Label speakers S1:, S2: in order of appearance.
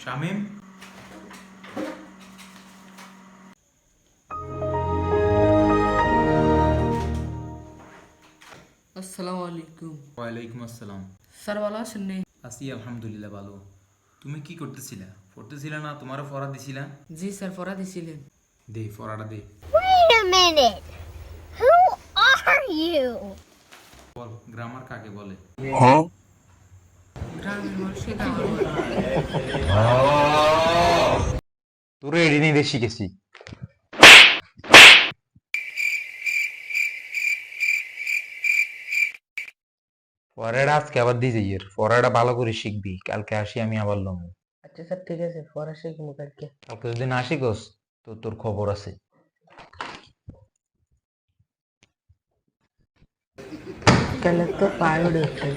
S1: শামিম।
S2: আসসালামু আলাইকুম।
S1: ওয়ালাইকুম আসসালাম।
S2: স্যার ভালো আছেন নি?
S1: আছি আলহামদুলিল্লাহ ভালো। তুমি কি করতেছিলা? পড়তেছিলা না? তোমারও পড়া দিছিলা?
S2: জি স্যার পড়া দিছিলেন।
S1: দে পড়াটা দে।
S3: Wait a minute. Who are you?
S1: Ball grammar কাকে বলে?
S2: গ্রামের মানুষকে গ্রামার বলে।
S4: তোরে এডি নিয়ে শিখেছি। পড়াটা আজকে আবার দিয়ে যাই পড়াটা ভালো করে শিখবি, কালকে আসি আমি আবার লম।
S2: আচ্ছা স্যার ঠিক আছে পড়া শিখবো কালকে।
S4: কালকে যদি না শিখোস তো তোর খবর আছে।
S2: কালে তো পায়ে উঠে